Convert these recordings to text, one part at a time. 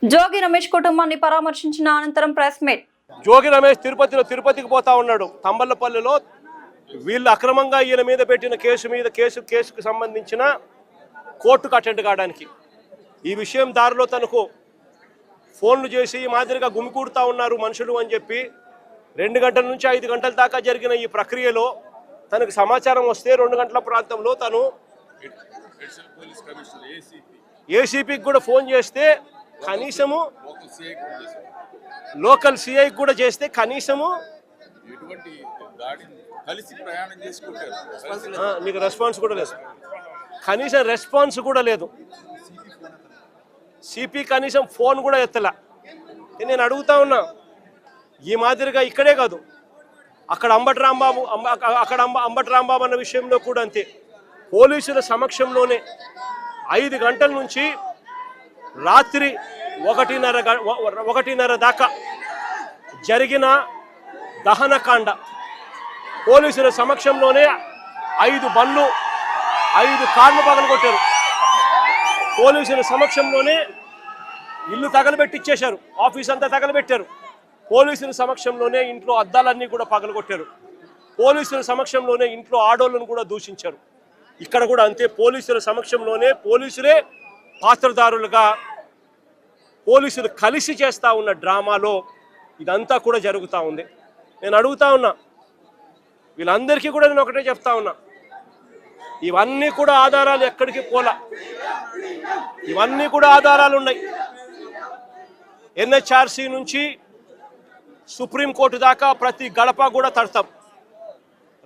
జోగి రమేష్ కుటుంబాన్ని పరామర్శించిన అనంతరం press meet. Jogi Ramesh తిరుపతికి పోతా ఉన్నాడు. తంబలపల్లిలో వీళ్ళు అక్రమంగా ఈయన మీద పెట్టిన కేసుకు సంబంధించిన కోర్టుకు అటెండ్ కావడానికి ఈ విషయం దారిలో తనకు ఫోన్లు చేసి ఈ మాదిరిగా గుమికూడుతూ ఉన్నారు మనుషులు అని చెప్పి 2 గంటల నుంచి 5 గంటల దాకా జరిగిన ఈ ప్రక్రియలో తనకు సమాచారం వస్తే 2 గంటల ప్రాంతంలో తను ఏసీపీకి కూడా ఫోన్ చేస్తే కనీసము లోకల్ సిఐకి కూడా చేస్తే కనీసము నీకు రెస్పాన్స్ కూడా లేదు. కనీసం రెస్పాన్స్ కూడా లేదు. సిపి కనీసం ఫోన్ కూడా ఎత్తలా. నేను అడుగుతా ఉన్నా, ఈ మాదిరిగా ఇక్కడే కాదు అక్కడ అంబటి రాంబాబు అన్న విషయంలో కూడా అంతే. పోలీసుల సమక్షంలోనే 5 గంటల నుంచి రాత్రి 1:30 దాకా జరిగిన దహనకాండ పోలీసుల సమక్షంలోనే 5 బండ్లు 5 కార్లు పగలగొట్టారు. పోలీసుల సమక్షంలోనే ఇల్లు తగలబెట్టిచ్చేశారు. ఆఫీస్ అంతా తగలబెట్టారు. పోలీసుల సమక్షంలోనే ఇంట్లో అద్దాలన్నీ కూడా పగలగొట్టారు. పోలీసుల సమక్షంలోనే ఇంట్లో ఆడోళ్ళను కూడా దూషించారు. ఇక్కడ కూడా అంతే. పోలీసుల సమక్షంలోనే పోలీసులే పాత్రదారులుగా పోలీసులు కలిసి చేస్తూ ఉన్న డ్రామాలో ఇదంతా కూడా జరుగుతూ ఉంది. నేను అడుగుతా ఉన్నా, వీళ్ళందరికీ కూడా నేను ఒకటే చెప్తా ఉన్నా, ఇవన్నీ కూడా ఆధారాలు ఎక్కడికి పోలా. ఇవన్నీ కూడా ఆధారాలు ఉన్నాయి. ఎన్హెచ్ఆర్సీ నుంచి సుప్రీంకోర్టు దాకా ప్రతి గడప కూడా తడతాం.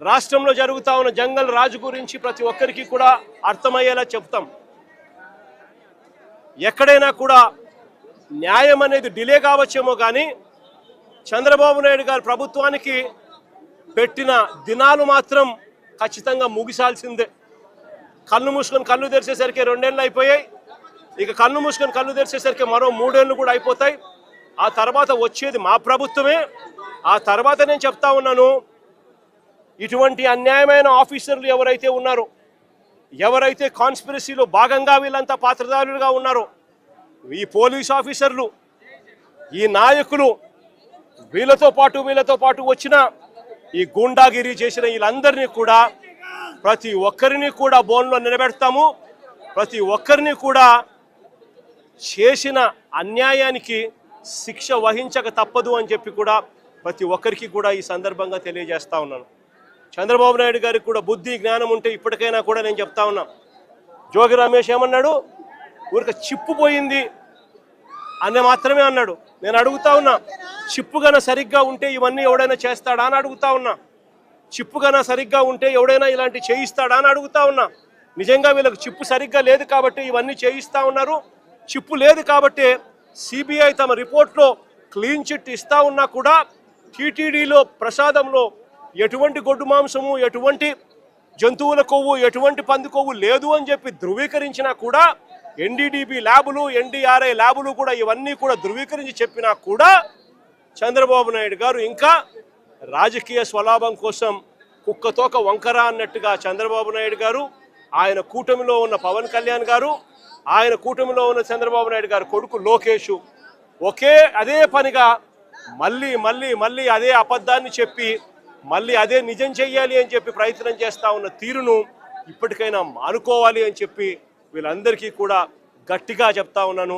రాష్ట్రంలో జరుగుతూ ఉన్న జంగల్ రాజు గురించి ప్రతి ఒక్కరికి కూడా అర్థమయ్యేలా చెప్తాం. ఎక్కడైనా కూడా న్యాయం అనేది డిలే కావచ్చేమో కానీ చంద్రబాబు నాయుడు గారి ప్రభుత్వానికి పెట్టిన దినాలు మాత్రం ఖచ్చితంగా ముగిసాల్సిందే. కళ్ళు మూసుకొని కళ్ళు తెరిచేసరికి 2 ఏళ్ళు అయిపోయాయి. ఇక కళ్ళు మూసుకొని కళ్ళు తెరిచేసరికి మరో 3 ఏళ్ళు కూడా అయిపోతాయి. ఆ తర్వాత వచ్చేది మా ప్రభుత్వమే. ఆ తర్వాత నేను చెప్తా ఉన్నాను, ఇటువంటి అన్యాయమైన ఆఫీసర్లు ఎవరైతే ఉన్నారో, ఎవరైతే కాన్స్పిరసీలో భాగంగా వీళ్ళంతా పాత్రదారులుగా ఉన్నారో, ఈ పోలీస్ ఆఫీసర్లు, ఈ నాయకులు, వీళ్ళతో పాటు వచ్చిన ఈ గూండాగిరి చేసిన వీళ్ళందరినీ కూడా ప్రతి ఒక్కరిని కూడా బోన్లో నిలబెడతాము. ప్రతి ఒక్కరిని కూడా చేసిన అన్యాయానికి శిక్ష వహించక తప్పదు అని చెప్పి కూడా ప్రతి ఒక్కరికి కూడా ఈ సందర్భంగా తెలియజేస్తా ఉన్నాను. చంద్రబాబు నాయుడు గారికి కూడా బుద్ధి జ్ఞానం ఉంటే ఇప్పటికైనా కూడా నేను చెప్తా ఉన్నా, జోగి రమేష్ ఏమన్నాడు, ఊరికి చిప్పు పోయింది అని మాత్రమే అన్నాడు. నేను అడుగుతా ఉన్నా, చిప్పు గన సరిగ్గా ఉంటే ఇవన్నీ ఎవడైనా చేస్తాడా అని అడుగుతా ఉన్నా. చిప్పు గన సరిగ్గా ఉంటే ఎవడైనా ఇలాంటి చేయిస్తాడా అని అడుగుతా ఉన్నా. నిజంగా వీళ్ళకి చిప్పు సరిగ్గా లేదు కాబట్టి ఇవన్నీ చేయిస్తూ ఉన్నారు. చిప్పు లేదు కాబట్టి సిబిఐ తమ రిపోర్ట్లో క్లీన్ చిట్ ఇస్తూ ఉన్నా కూడా టీటీడీలో ప్రసాదంలో ఎటువంటి గొడ్డు మాంసము, ఎటువంటి జంతువుల కొవ్వు, ఎటువంటి పంది కొవ్వు లేదు అని చెప్పి ధృవీకరించినా కూడా ఎన్డీడీబీ ల్యాబులు, ఎన్డీఆర్ఐ ల్యాబులు కూడా ఇవన్నీ కూడా ధృవీకరించి చెప్పినా కూడా చంద్రబాబు నాయుడు గారు ఇంకా రాజకీయ స్వలాభం కోసం కుక్కతోక వంకర అన్నట్టుగా చంద్రబాబు నాయుడు గారు, ఆయన కూటమిలో ఉన్న పవన్ కళ్యాణ్ గారు, ఆయన కూటమిలో ఉన్న చంద్రబాబు నాయుడు గారు కొడుకు లోకేష్ అదే పనిగా మళ్ళీ అదే అబద్ధాన్ని చెప్పి మళ్ళీ అదే నిజం చెయ్యాలి అని చెప్పి ప్రయత్నం చేస్తూ ఉన్న తీరును ఇప్పటికైనా మానుకోవాలి అని చెప్పి వీళ్ళందరికీ కూడా గట్టిగా చెప్తా ఉన్నాను.